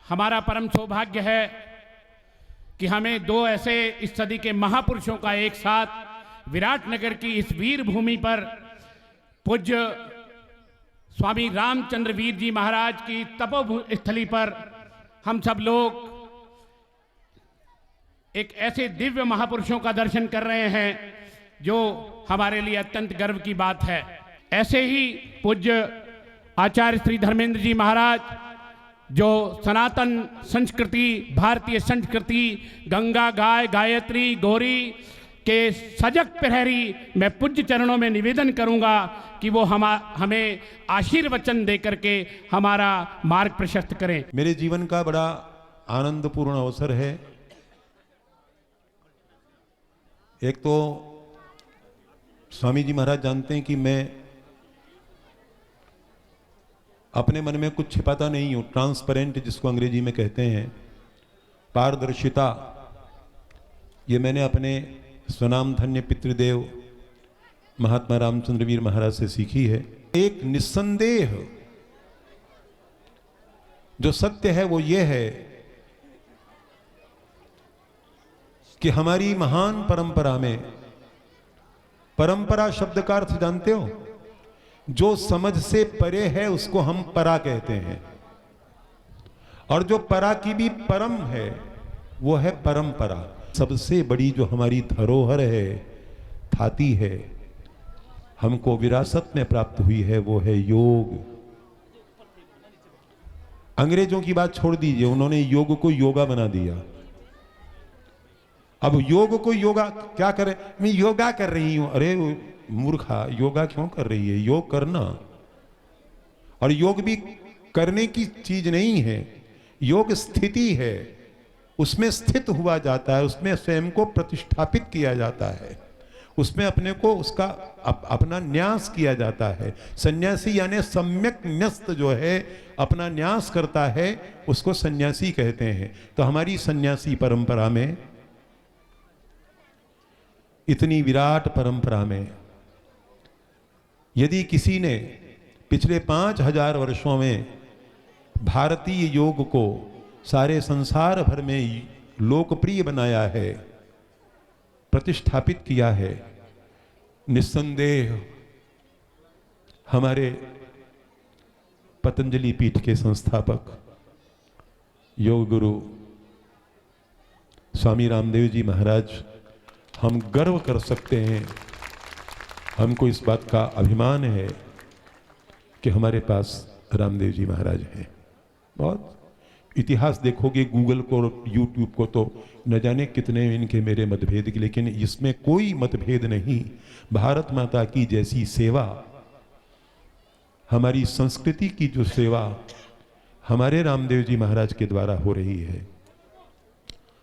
हमारा परम सौभाग्य है कि हमें दो ऐसे इस सदी के महापुरुषों का एक साथ विराटनगर की इस वीर भूमि पर पूज्य स्वामी रामचंद्र वीर जी महाराज की तपोस्थली पर हम सब लोग एक ऐसे दिव्य महापुरुषों का दर्शन कर रहे हैं जो हमारे लिए अत्यंत गर्व की बात है। ऐसे ही पूज्य आचार्य श्री धर्मेंद्र जी महाराज जो सनातन संस्कृति, भारतीय संस्कृति, गंगा गाय गायत्री गौरी के सजग प्रहरी, मैं पूज्य चरणों में निवेदन करूंगा कि वो हमें आशीर्वचन दे करके हमारा मार्ग प्रशस्त करें। मेरे जीवन का बड़ा आनंदपूर्ण अवसर है। एक तो स्वामी जी महाराज जानते हैं कि मैं अपने मन में कुछ छिपाता नहीं हूं, ट्रांसपेरेंट जिसको अंग्रेजी में कहते हैं, पारदर्शिता, ये मैंने अपने स्वनाम धन्य पितृदेव महात्मा रामचंद्र वीर महाराज से सीखी है। एक निस्संदेह जो सत्य है वो ये है कि हमारी महान परंपरा में, परंपरा शब्द का अर्थ जानते हो, जो समझ से परे है उसको हम परा कहते हैं, और जो परा की भी परम है वो है परंपरा। सबसे बड़ी जो हमारी धरोहर है, थाती है, हमको विरासत में प्राप्त हुई है, वो है योग। अंग्रेजों की बात छोड़ दीजिए, उन्होंने योग को योगा बना दिया। अब योग को योगा क्या करे, मैं योगा कर रही हूं, अरे मूर्खा, योगा क्यों कर रही है? योग करना, और योग भी करने की चीज नहीं है, योग स्थिति है, उसमें स्थित हुआ जाता है, उसमें स्वयं को प्रतिष्ठापित किया जाता है, उसमें अपने को उसका अपना न्यास किया जाता है। सन्यासी यानी सम्यक न्यस्त जो है अपना न्यास करता है, उसको सन्यासी कहते हैं। तो हमारी सन्यासी परंपरा में, इतनी विराट परंपरा में, यदि किसी ने पिछले 5000 वर्षों में भारतीय योग को सारे संसार भर में लोकप्रिय बनाया है, प्रतिष्ठापित किया है, निस्संदेह हमारे पतंजलि पीठ के संस्थापक योग गुरु स्वामी रामदेव जी महाराज, हम गर्व कर सकते हैं, हमको इस बात का अभिमान है कि हमारे पास रामदेव जी महाराज हैं। बहुत इतिहास देखोगे, गूगल को, यूट्यूब को, तो न जाने कितने इनके मेरे मतभेद की, लेकिन इसमें कोई मतभेद नहीं। भारत माता की जैसी सेवा, हमारी संस्कृति की जो सेवा हमारे रामदेव जी महाराज के द्वारा हो रही है,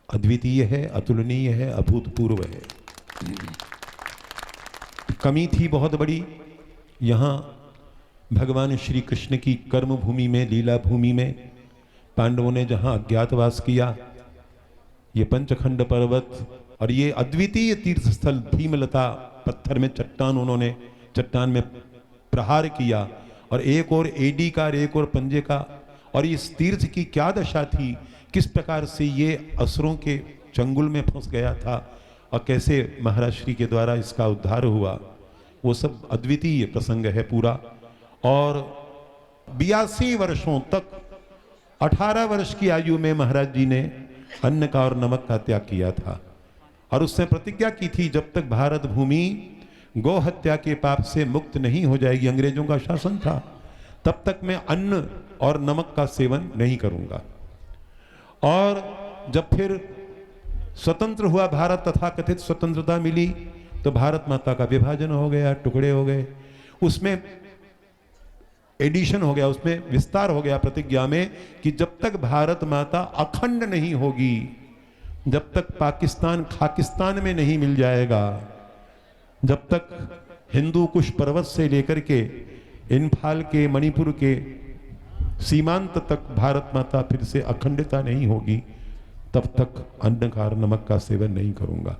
अद्वितीय है, अतुलनीय है, अभूतपूर्व है। कमी थी बहुत बड़ी, यहाँ भगवान श्री कृष्ण की कर्म भूमि में, लीला भूमि में पांडवों ने जहाँ अज्ञातवास किया, ये पंचखंड पर्वत और ये अद्वितीय तीर्थ स्थल भीमलता, पत्थर में चट्टान, उन्होंने चट्टान में प्रहार किया, और एक और एडी का और एक और पंजे का, और इस तीर्थ की क्या दशा थी, किस प्रकार से ये असुरों के चंगुल में फंस गया था और कैसे महाराज श्री के द्वारा इसका उद्धार हुआ, वो सब अद्वितीय प्रसंग है पूरा। और 82 वर्षों तक, 18 वर्ष की आयु में महाराज जी ने अन्न का और नमक का त्याग किया था, और उसने प्रतिज्ञा की थी जब तक भारत भूमि गौ हत्या के पाप से मुक्त नहीं हो जाएगी, अंग्रेजों का शासन था, तब तक मैं अन्न और नमक का सेवन नहीं करूंगा। और जब फिर स्वतंत्र हुआ भारत, तथा कथित स्वतंत्रता मिली, तो भारत माता का विभाजन हो गया, टुकड़े हो गए, उसमें एडिशन हो गया, उसमें विस्तार हो गया प्रतिज्ञा में कि जब तक भारत माता अखंड नहीं होगी, जब तक पाकिस्तान खाकिस्तान में नहीं मिल जाएगा, जब तक हिंदू कुश पर्वत से लेकर के इम्फाल के, मणिपुर के सीमांत तक भारत माता फिर से अखंडता नहीं होगी, तब तक अन्न का और नमक का सेवन नहीं करूंगा।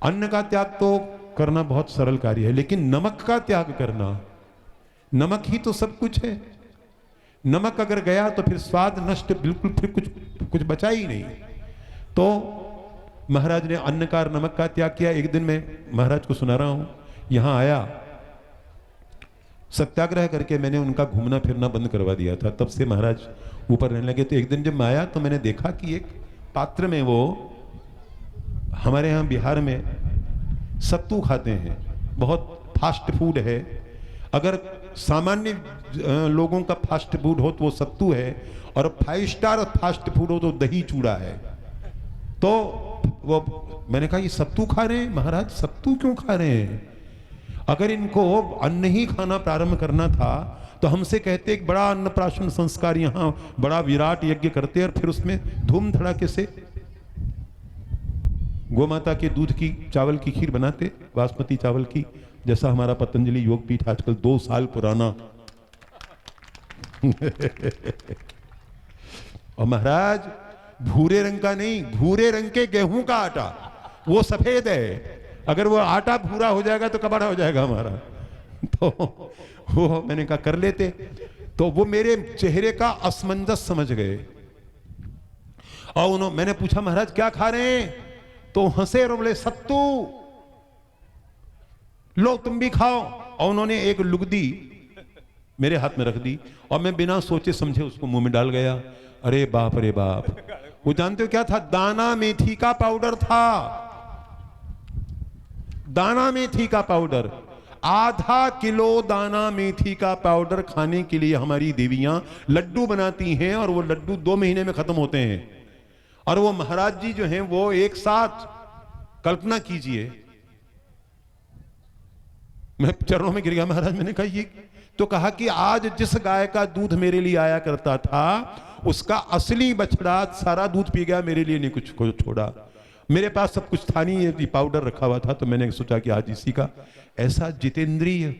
अन्न का त्याग तो करना बहुत सरल कार्य है, लेकिन नमक का त्याग करना, नमक ही तो सब कुछ है। नमक अगर गया तो फिर स्वाद नष्ट, बिल्कुल फिर कुछ बचा ही नहीं। तो महाराज ने अन्न का और नमक का त्याग किया। एक दिन मैं महाराज को सुना रहा हूं, यहां आया, सत्याग्रह करके मैंने उनका घूमना फिरना बंद करवा दिया था, तब से महाराज ऊपर रहने लगे। तो एक दिन जब मैं आया तो मैंने देखा कि एक पात्र में वो, हमारे यहाँ बिहार में सत्तू खाते हैं, बहुत फास्ट फूड है। अगर सामान्य लोगों का फास्ट फूड हो तो वो सत्तू है, और 5 स्टार फास्ट फूड हो तो दही चूड़ा है। तो वो मैंने कहा ये सत्तू खा रहे हैं महाराज, सत्तू क्यों खा रहे हैं? अगर इनको अन्न ही खाना प्रारंभ करना था तो हमसे कहते एक बड़ा अन्नप्राशन संस्कार यहाँ बड़ा विराट यज्ञ करते और फिर उसमें धूम धड़ाके से गोमाता के दूध की चावल की खीर बनाते, बासमती चावल की, जैसा हमारा पतंजलि योग पीठ आजकल 2 साल पुराना। और महाराज भूरे रंग का नहीं, भूरे रंग के गेहूं का आटा, वो सफेद है। अगर वो आटा भूरा हो जाएगा तो कबाड़ा हो जाएगा हमारा। तो वो मैंने कहा कर लेते। तो वो मेरे चेहरे का असमंजस समझ गए और मैंने पूछा महाराज क्या खा रहे हैं? तो हंसे और बोले सत्तू, लो तुम भी खाओ। और उन्होंने एक लुगदी मेरे हाथ में रख दी और मैं बिना सोचे समझे उसको मुंह में डाल गया। अरे बाप रे बाप, वो जानते हो क्या था? दाना मेथी का पाउडर था, दाना मेथी का पाउडर। आधा किलो दाना मेथी का पाउडर खाने के लिए हमारी देवियां लड्डू बनाती हैं और वो लड्डू 2 महीने में खत्म होते हैं। और वो महाराज जी जो हैं वो एक साथ, कल्पना कीजिए, मैं चरणों में गिर गया महाराज। मैंने कहा ये तो, कहा कि आज जिस गाय का दूध मेरे लिए आया करता था उसका असली बछड़ा सारा दूध पी गया, मेरे लिए नहीं कुछ छोड़ा। मेरे पास सब कुछ था नहीं, ये पाउडर रखा हुआ था, तो मैंने सोचा कि आज इसी का। ऐसा जितेंद्रिय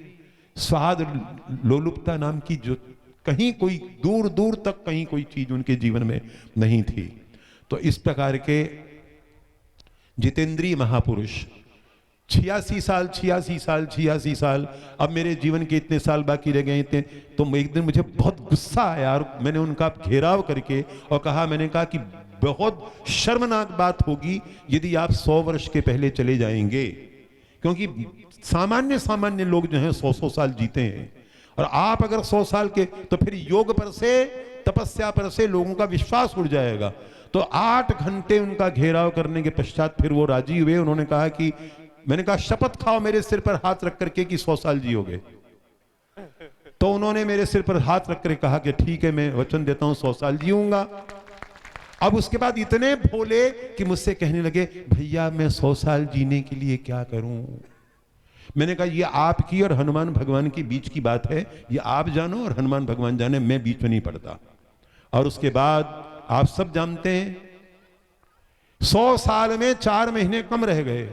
स्वाद लोलुपता नाम की जो कहीं कोई दूर दूर तक कहीं कोई चीज उनके जीवन में नहीं थी। तो इस प्रकार के जितेंद्रिय महापुरुष 86 साल, अब मेरे जीवन के इतने साल बाकी रह गए थे। तो एक दिन मुझे बहुत गुस्सा आया और मैंने उनका घेराव करके और कहा, मैंने कहा कि बहुत शर्मनाक बात होगी यदि आप 100 वर्ष के पहले चले जाएंगे, क्योंकि सामान्य लोग जो हैं 100 साल जीते हैं, और आप अगर 100 साल के, तो फिर योग पर से, तपस्या पर से लोगों का विश्वास उड़ जाएगा। तो 8 घंटे उनका घेराव करने के पश्चात फिर वो राजी हुए। उन्होंने कहा कि, मैंने कहा शपथ खाओ मेरे सिर पर हाथ रख करके कि 100 साल जियोगे। तो उन्होंने मेरे सिर पर हाथ रख कर कहा कि ठीक है, मैं वचन देता हूं 100 साल जीऊंगा। अब उसके बाद इतने भोले कि मुझसे कहने लगे, भैया मैं 100 साल जीने के लिए क्या करूं? मैंने कहा ये आपकी और हनुमान भगवान के बीच की बात है, ये आप जानो और हनुमान भगवान जाने, मैं बीच में नहीं पड़ता। और उसके बाद आप सब जानते हैं 100 साल में 4 महीने कम रह गए।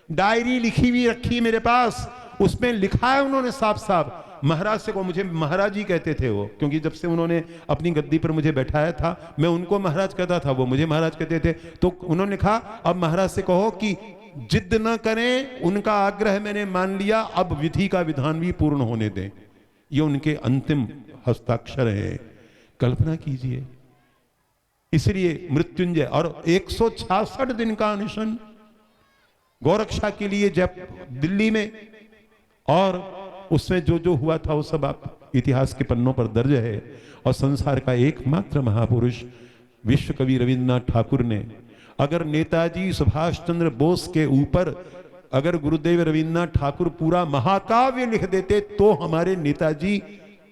डायरी लिखी हुई रखी मेरे पास, उसमें लिखा है उन्होंने साफ साफ। महाराज से को, मुझे महाराज ही कहते थे वो, क्योंकि जब से उन्होंने अपनी गद्दी पर मुझे बैठाया था मैं उनको महाराज कहता था, वो मुझे महाराज कहते थे। तो उन्होंने कहा अब महाराज से कहो कि जिद न करें, उनका आग्रह मैंने मान लिया, अब विधि का विधान भी पूर्ण होने दें। ये उनके अंतिम हस्ताक्षर है, कल्पना कीजिए। इसलिए मृत्युंजय, और 166 दिन का अनशन गौरक्षा के लिए जब दिल्ली में, और उसमें जो हुआ था वो सब आप इतिहास के पन्नों पर दर्ज है। और संसार का एकमात्र महापुरुष विश्व कवि रविन्द्रनाथ ठाकुर ने, अगर नेताजी सुभाष चंद्र बोस के ऊपर अगर गुरुदेव रविन्द्रनाथ ठाकुर पूरा महाकाव्य लिख देते तो हमारे नेताजी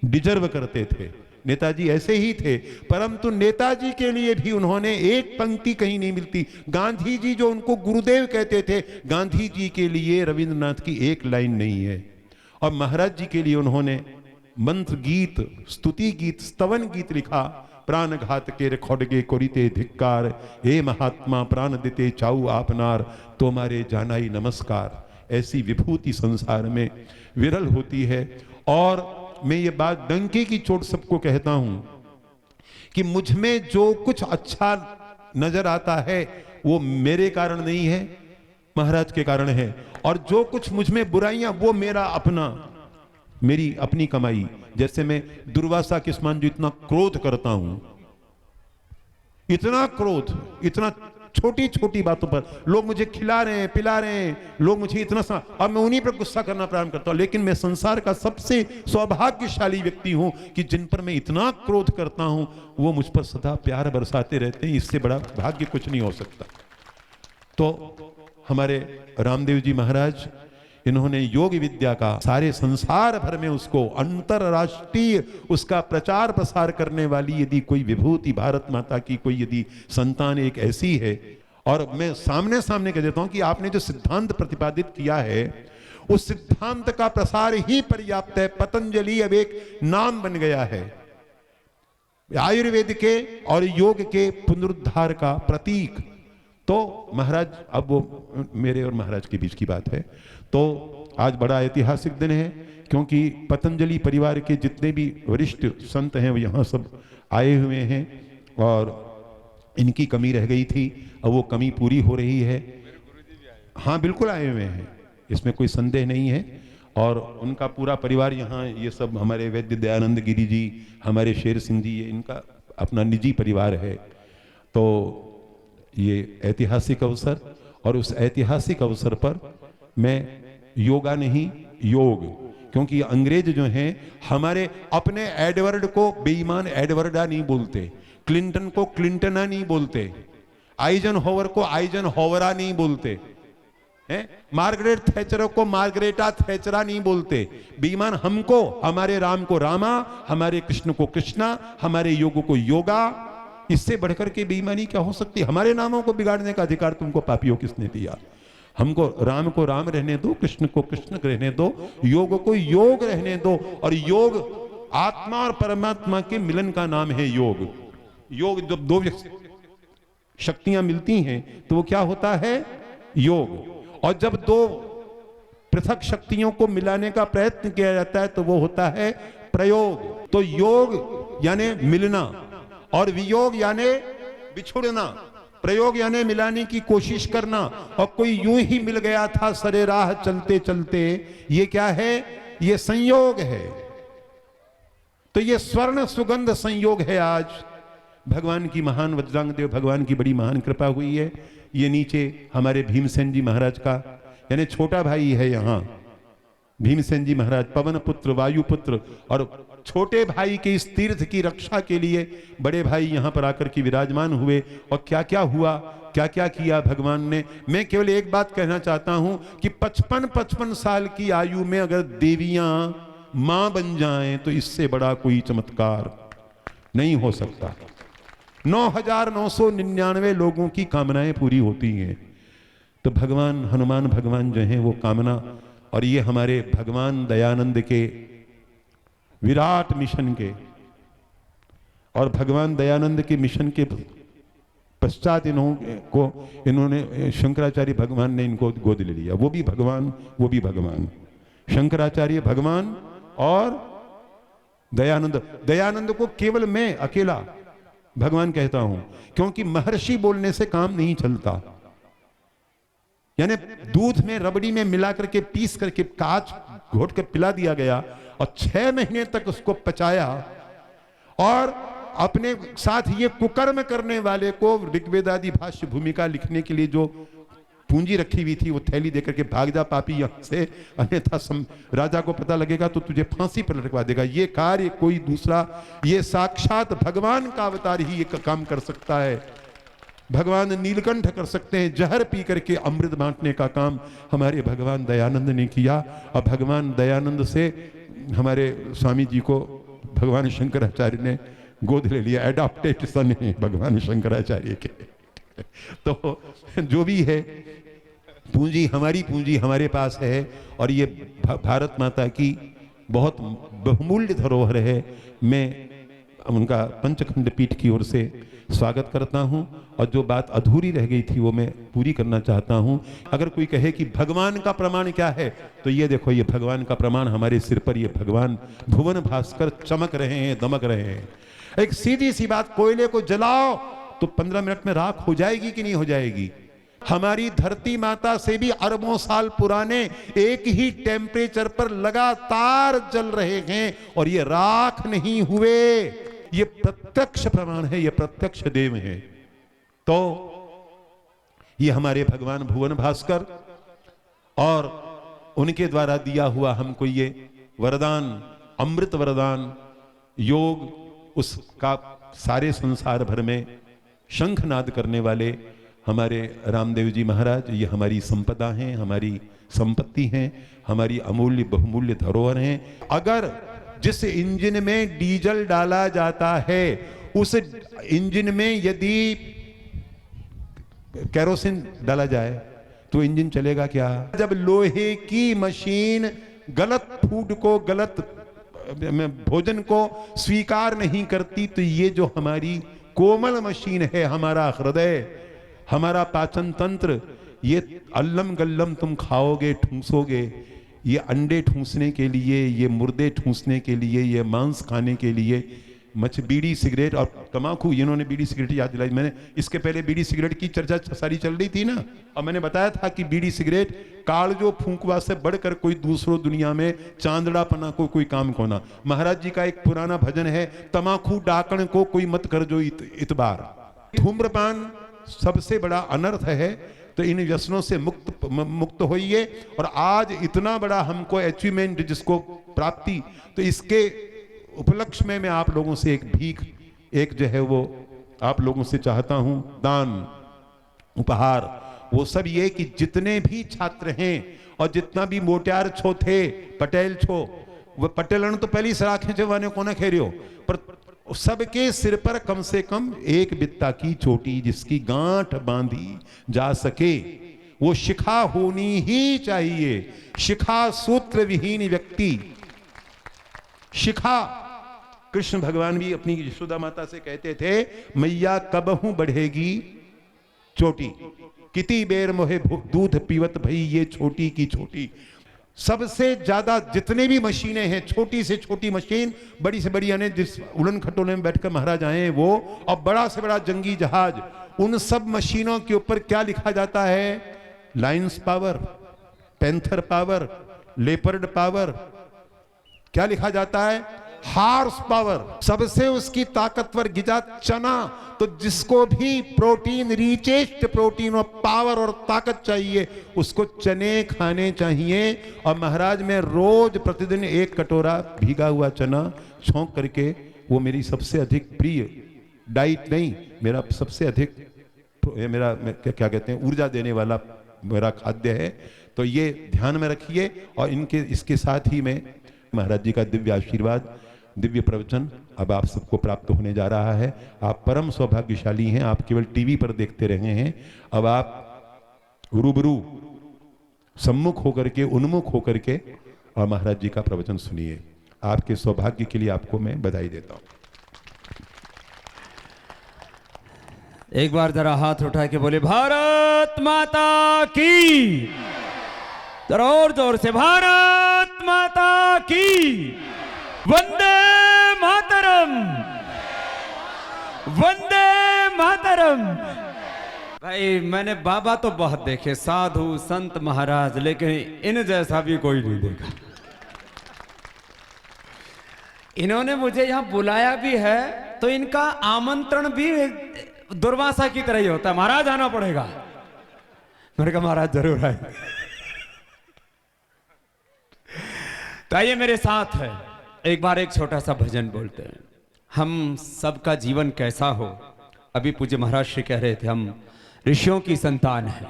डिजर्व करते थे। नेताजी ऐसे ही थे, परंतु नेताजी के लिए भी उन्होंने एक पंक्ति कहीं नहीं मिलती। गांधी जी जो उनको गुरुदेव कहते थे, गांधी जी के लिए रविन्द्रनाथ की एक लाइन नहीं है। और महाराज जी के लिए उन्होंने मंत्र गीत, स्तुति गीत, स्तवन गीत लिखा। प्राण घात के खड़गे कोरिते धिक्कार, हे महात्मा प्राण देते चाऊ आपनार, तुम्हारे जानाई नमस्कार। ऐसी विभूति संसार में विरल होती है। और मैं ये बात डंके की चोट सबको कहता हूं कि मुझ में जो कुछ अच्छा नजर आता है वो मेरे कारण नहीं है, महाराज के कारण है। और जो कुछ मुझ में बुराइयां, वो मेरी अपनी कमाई। जैसे मैं दुर्वासा के समान जो इतना क्रोध करता हूं, इतना क्रोध, इतना छोटी छोटी बातों पर, लोग मुझे खिला रहे हैं, पिला रहे हैं, लोग मुझे इतना सा, अब मैं उन्हीं पर गुस्सा करना प्रारंभ करता हूं। लेकिन मैं संसार का सबसे सौभाग्यशाली व्यक्ति हूं कि जिन पर मैं इतना क्रोध करता हूं वो मुझ पर सदा प्यार बरसाते रहते हैं। इससे बड़ा भाग्य कुछ नहीं हो सकता। तो हमारे रामदेव जी महाराज, इन्होंने योग विद्या का सारे संसार भर में उसको अंतरराष्ट्रीय उसका प्रचार प्रसार करने वाली यदि कोई विभूति भारत माता की कोई यदि संतान एक ऐसी है, और मैं सामने सामने कह देता हूं कि आपने जो सिद्धांत प्रतिपादित किया है उस सिद्धांत का प्रसार ही पर्याप्त है। पतंजलि अब एक नाम बन गया है, आयुर्वेद के और योग के पुनरुद्धार का प्रतीक। तो महाराज, अब वो मेरे और महाराज के बीच की बात है, तो आज बड़ा ऐतिहासिक दिन है क्योंकि पतंजलि परिवार के जितने भी वरिष्ठ संत हैं वो यहाँ सब आए हुए हैं और इनकी कमी रह गई थी, अब वो कमी पूरी हो रही है। हाँ बिल्कुल आए हुए हैं, इसमें कोई संदेह नहीं है। और उनका पूरा परिवार यहाँ, ये सब हमारे वैद्य दयानंद गिरी जी, हमारे शेर सिंह जी, ये इनका अपना निजी परिवार है। तो ये ऐतिहासिक अवसर, और उस ऐतिहासिक अवसर पर मैं योगा नहीं योग, क्योंकि अंग्रेज जो हैं हमारे अपने एडवर्ड को बेईमान एडवर्डा नहीं बोलते, क्लिंटन को क्लिंटना नहीं बोलते, आइजनहोवर को आइजनहोवरा नहीं बोलते हैं, मार्गरेट थैचर को मार्गरेटा थैचरा नहीं बोलते। बेईमान हमको, हमारे राम को रामा, हमारे कृष्ण को कृष्णा, हमारे योग को योगा, इससे बढ़कर के बेईमानी क्या हो सकती है? हमारे नामों को बिगाड़ने का अधिकार तुमको पापियों किसने दिया? हमको राम रहने दो, कृष्ण को कृष्ण रहने दो, योग को योग रहने दो। और योग आत्मा और परमात्मा के मिलन का नाम है योग। योग जब दो शक्तियां मिलती हैं तो वो क्या होता है? योग। और जब दो पृथक शक्तियों को मिलाने का प्रयत्न किया जाता है तो वो होता है प्रयोग। तो योग यानी मिलना और वियोग यानी बिछुड़ना, प्रयोग यानी मिलाने की कोशिश करना। और कोई यूं ही मिल गया था सरे राह चलते चलते, ये क्या है? ये संयोग है। तो ये स्वर्ण सुगंध संयोग है। आज भगवान की महान, वज्रांग देव भगवान की बड़ी महान कृपा हुई है। ये नीचे हमारे भीमसेन जी महाराज का यानी छोटा भाई है यहाँ, भीमसेन जी महाराज, पवन पुत्र, वायु पुत्र, और छोटे भाई के इस तीर्थ की रक्षा के लिए बड़े भाई यहां पर आकर के विराजमान हुए। और क्या क्या हुआ, क्या क्या किया भगवान ने। मैं केवल एक बात कहना चाहता हूं कि 55 साल की आयु में अगर देवियां मां बन जाएं तो इससे बड़ा कोई चमत्कार नहीं हो सकता। 9,999 लोगों की कामनाएं पूरी होती हैं। तो भगवान हनुमान भगवान जो हैं वो कामना, और ये हमारे भगवान दयानंद के विराट मिशन के, और भगवान दयानंद के मिशन के पश्चात इन्होंने शंकराचार्य भगवान ने इनको गोद ले लिया। वो भी भगवान, वो भी भगवान, शंकराचार्य भगवान और दयानंद को केवल मैं अकेला भगवान कहता हूं, क्योंकि महर्षि बोलने से काम नहीं चलता। यानी दूध में रबड़ी में मिला करके पीस करके कांच घोट कर पिला दिया गया और 6 महीने तक उसको पचाया, और अपने साथ ये कुकर्म करने वाले को ऋग्वेद आदि भाष्य भूमिका लिखने के लिए जो पूंजी रखी हुई थी वो थैली देकर के भाग जा पापी यहां से, अन्यथा राजा को पता लगेगा तो तुझे फांसी पर लटका देगा। ये कार्य कोई दूसरा, ये साक्षात भगवान का अवतार ही एक काम कर सकता है। भगवान नीलकंठ कर सकते हैं। जहर पी करके अमृत बांटने का काम हमारे भगवान दयानंद ने किया। और भगवान दयानंद से हमारे स्वामी जी को भगवान शंकराचार्य ने गोद ले लिया। एडॉप्टेड सन है भगवान शंकराचार्य के। तो जो भी है पूंजी हमारे पास है, और ये भारत माता की बहुत बहुमूल्य धरोहर है। मैं उनका पंचखंड पीठ की ओर से स्वागत करता हूं, और जो बात अधूरी रह गई थी वो मैं पूरी करना चाहता हूं। अगर कोई कहे कि भगवान का प्रमाण क्या है, तो ये देखो, ये भगवान का प्रमाण हमारे सिर पर, ये भगवान भुवन भास्कर चमक रहे हैं, दमक रहे हैं। एक सीधी सी बात, कोयले को जलाओ तो 15 मिनट में राख हो जाएगी कि नहीं हो जाएगी? हमारी धरती माता से भी अरबों साल पुराने एक ही टेम्परेचर पर लगातार जल रहे हैं और ये राख नहीं हुए। ये प्रत्यक्ष प्रमाण है, ये प्रत्यक्ष देव है। तो ये हमारे भगवान भुवन भास्कर और उनके द्वारा दिया हुआ हमको ये वरदान, अमृत वरदान योग, उसका सारे संसार भर में शंखनाद करने वाले हमारे रामदेव जी महाराज, ये हमारी संपदा हैं, हमारी संपत्ति हैं, हमारी अमूल्य बहुमूल्य धरोहर हैं। अगर जिस इंजन में डीजल डाला जाता है उस इंजन में यदि केरोसिन डाला जाए तो इंजन चलेगा क्या? जब लोहे की मशीन गलत फूड को, गलत भोजन को स्वीकार नहीं करती, तो ये जो हमारी कोमल मशीन है, हमारा हृदय, हमारा पाचन तंत्र, ये अल्लम गल्लम तुम खाओगे, ठूंसोगे, ये अंडे ठूंसने के लिए, ये मुर्दे ठूंसने के लिए, ये मांस खाने के लिए, बीड़ी सिगरेट और तमाकू, इन्होंने बीड़ी सिगरेट याद दिलाई। मैंने इसके पहले बीड़ी सिगरेट की चर्चा सारी चल रही थी ना, और मैंने बताया था कि बीड़ी सिगरेट कालजो फूंकवा से बढ़कर कोई दूसरों दुनिया में चांदड़ा पना को कोई काम कोना। महाराज जी का एक पुराना भजन है, तमाकू डाकण को कोई मत कर जो इतबार। धूम्रपान सबसे बड़ा अनर्थ है, तो इन व्यसनों से मुक्त होइए। और आज इतना बड़ा हमको अचीवमेंट, जिसको प्राप्ति, तो इसके उपलक्ष्य में मैं आप लोगों से एक भीख, एक जो है वो आप लोगों से चाहता हूं, दान उपहार, वो सब ये कि जितने भी छात्र हैं और जितना भी मोटियार छो थे, पटेल छो, वो पटेलन तो पहली सराखें चवाने को ना खेरियो, पर सबके सिर पर कम से कम एक बित्ता की चोटी जिसकी गांठ बांधी जा सके, वो शिखा होनी ही चाहिए। शिखा सूत्र विहीन व्यक्ति, शिखा, कृष्ण भगवान भी अपनी यशोदा माता से कहते थे, मैया कबहू बढ़ेगी चोटी, किती बेर मोहे दूध पीवत भई ये छोटी की छोटी। सबसे ज्यादा जितने भी मशीनें हैं, छोटी से छोटी मशीन, बड़ी से बड़ी, यानी जिस उड़न खटोले में बैठकर महाराज आए हैं वो, और बड़ा से बड़ा जंगी जहाज, उन सब मशीनों के ऊपर क्या लिखा जाता है? Lions power, panther power, leopard power, क्या लिखा जाता है? Horse power. सबसे उसकी ताकतवर गिजा चना। तो जिसको भी प्रोटीन, रिचेस्ट प्रोटीन और पावर और ताकत चाहिए, उसको चने खाने चाहिए। और महाराज मैं रोज प्रतिदिन एक कटोरा भीगा हुआ चना छौंक करके, वो मेरी सबसे अधिक प्रिय डाइट नहीं, मेरा सबसे अधिक, मेरा क्या कहते हैं, ऊर्जा देने वाला मेरा खाद्य है। तो ये ध्यान में रखिए। और इसके साथ ही में महाराज जी का दिव्य आशीर्वाद, दिव्य प्रवचन अब आप सबको प्राप्त होने जा रहा है। आप परम सौभाग्यशाली हैं, आप केवल टीवी पर देखते रहे हैं, अब आप रूबरू सम्मुख होकर के, उन्मुख होकर के और महाराज जी का प्रवचन सुनिए। आपके सौभाग्य के लिए आपको मैं बधाई देता हूं। एक बार जरा हाथ उठा के बोले भारत माता की, जरा और जोर से भारत माता की, वंदे मातरम, वंदे मातरम। भाई मैंने बाबा तो बहुत देखे, साधु संत महाराज, लेकिन इन जैसा भी कोई नहीं देखा। इन्होंने मुझे यहां बुलाया भी है तो इनका आमंत्रण भी दुर्वासा की तरह ही होता है, महाराज आना पड़ेगा। मैंने कहा महाराज जरूर आए। तो आइए मेरे साथ है, एक बार एक छोटा सा भजन बोलते हैं। हम सबका जीवन कैसा हो, अभी पूज्य महाराज श्री कह रहे थे, हम ऋषियों की संतान हैं,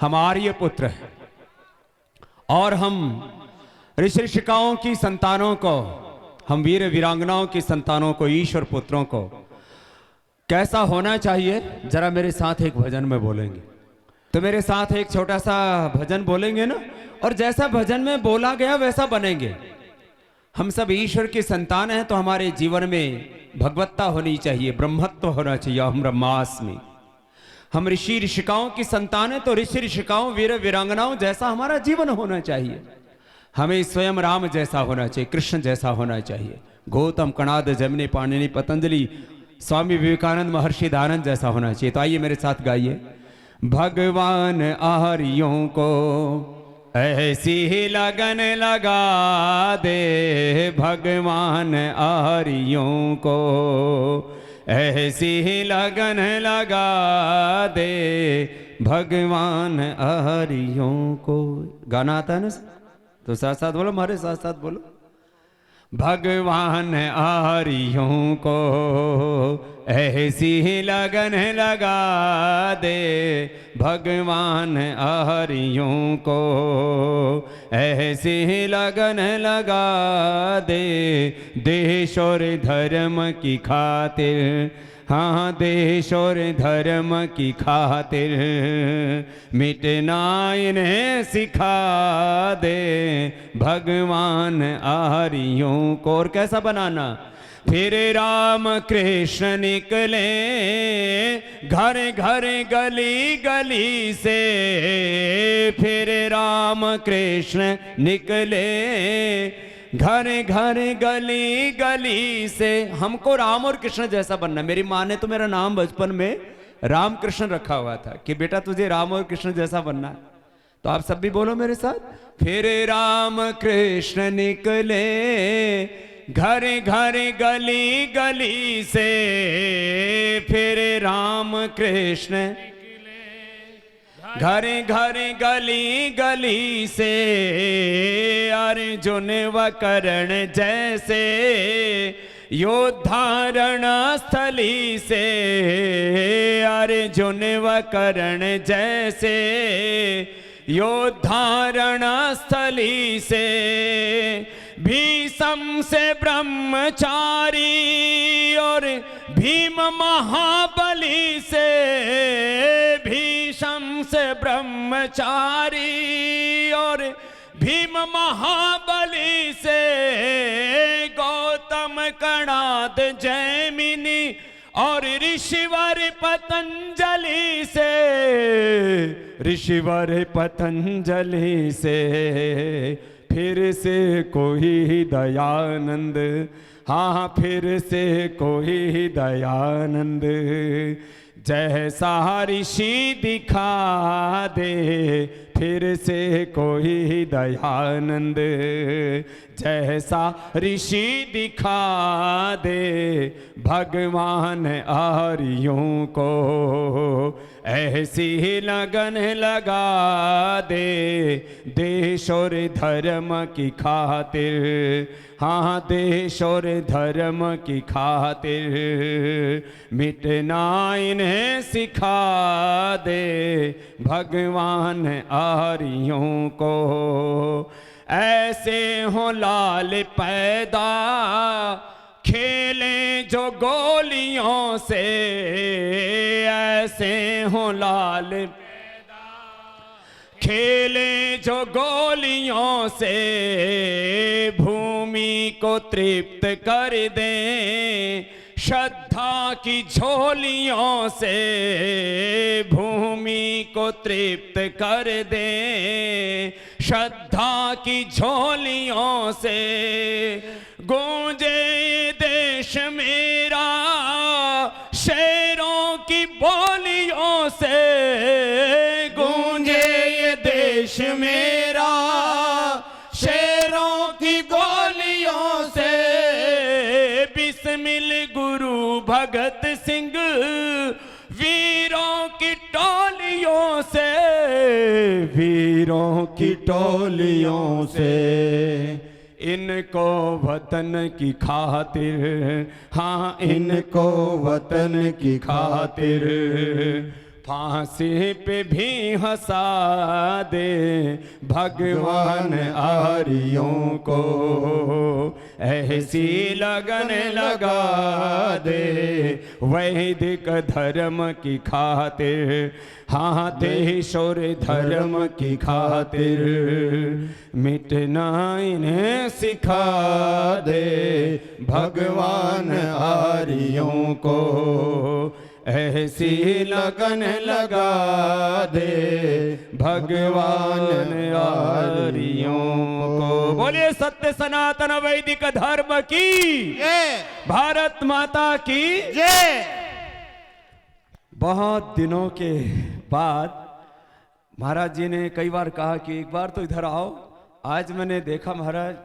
हम आर्य पुत्र हैं, और हम ऋषि ऋषिकाओं की संतानों को, हम वीर वीरांगनाओं की संतानों को, ईश्वर पुत्रों को कैसा होना चाहिए, जरा मेरे साथ एक भजन में बोलेंगे। तो मेरे साथ एक छोटा सा भजन बोलेंगे ना, और जैसा भजन में बोला गया वैसा बनेंगे। हम सब ईश्वर की संतान हैं, तो हमारे जीवन में भगवत्ता होनी चाहिए, ब्रह्मत्व होना चाहिए, हम ब्रह्मास्मि। हम ऋषि ऋषिकाओं की संतान हैं, तो ऋषि ऋषिकाओं, वीर वीरांगनाओं जैसा हमारा जीवन होना चाहिए। हमें स्वयं राम जैसा होना चाहिए, कृष्ण जैसा होना चाहिए, गौतम, कणाद, जमनी, पाणिनि, पतंजलि, स्वामी विवेकानंद, महर्षि दयानंद जैसा होना चाहिए। तो आइए मेरे साथ गाइए, भगवान आर्यों को ऐसी ही लगन लगा दे, भगवान आर्यों को ऐसी ही लगन लगा दे, भगवान आर्यों को। गाना आता है ना, तो साथ साथ बोलो, हमारे साथ साथ बोलो। भगवान आर्यों को ऐसी ही लगन लगा दे, भगवान आर्यों को ऐसी ही लगन लगा दे, देश और धर्म की खातिर, हाँ देश और धर्म की खातिर मिटना इन्हें सिखा दे, भगवान आर्यों को। और कैसा बनाना? फिर राम कृष्ण निकले घर घर गली गली से, फिर राम कृष्ण निकले घर घर गली गली से। हमको राम और कृष्ण जैसा बनना। मेरी माँ ने तो मेरा नाम बचपन में राम कृष्ण रखा हुआ था कि बेटा तुझे राम और कृष्ण जैसा बनना है। तो आप सब भी बोलो मेरे साथ, फिर राम कृष्ण निकले घर घर गली गली से, फिर राम कृष्ण घर घर गली गली से, अर्जुन व कर्ण जैसे योद्धारण स्थली से, अर्जुन व कर्ण जैसे योद्धारण स्थली से, भीषम से ब्रह्मचारी और भीम महाबली से, भीषम से ब्रह्मचारी और भीम महाबली से, गौतम कणाद जैमिनी और ऋषिवर पतंजलि से, ऋषिवर पतंजलि से, फिर से कोई दयानंद, हाँ फिर से कोई दयानंद, जैसा ऋषि दिखा दे, फिर से कोई दयानंद, जैसा ऋषि दिखा दे, भगवान आर्यों को ऐसी ही लगन लगा दे, देश और धर्म की खातिर, हाँ देश और धर्म की खातिर मिटना इन्हें सिखा दे, भगवान आर्यों को। ऐसे हो लाल पैदा खेले जो गोलियों से, ऐसे हो लाल खेले जो गोलियों से, भूमि को तृप्त कर दें श्रद्धा की झोलियों से, भूमि को तृप्त कर दें श्रद्धा की झोलियों से, गूंजे देश मेरा शेरों की बोलियों से, गूंजे ये देश मेरा शेरों की बोलियों से, बिस्मिल गुरु भगत सिंह वीरों की टोलियों से, वीरों की टोलियों से, इनको वतन की खातिर, हाँ इनको वतन की खातिर फांसी पे भी हंसा दे, भगवान आर्यों को ऐसी लगन लगा दे, वैदिक धर्म की खातिर, हाँ देश और धर्म की खातिर मिटना इन्हें सिखा दे, भगवान आर्यों को ऐसी लगन लगा दे, भगवान आर्यों को। बोलिए सत्य सनातन वैदिक धर्म की जय, भारत माता की जय। बहुत दिनों के बाद महाराज जी ने कई बार कहा कि एक बार तो इधर आओ। आज मैंने देखा महाराज,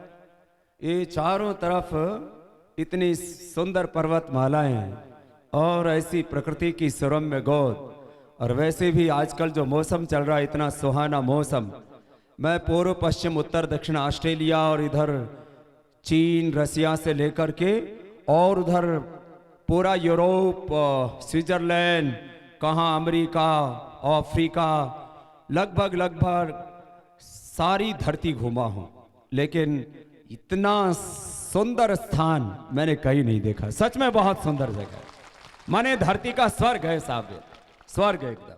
ये चारों तरफ इतनी सुंदर पर्वतमालाएं हैं और ऐसी प्रकृति की सुरम्य गोद, और वैसे भी आजकल जो मौसम चल रहा है इतना सुहाना मौसम। मैं पूर्व पश्चिम उत्तर दक्षिण ऑस्ट्रेलिया और इधर चीन रसिया से लेकर के और उधर पूरा यूरोप, स्विट्जरलैंड, कहाँ अमेरिका, अफ्रीका, लगभग सारी धरती घूमा हूँ, लेकिन इतना सुंदर स्थान मैंने कहीं नहीं देखा। सच में बहुत सुंदर जगह है, माने धरती का स्वर्ग है साहब, स्वर्ग एकदम।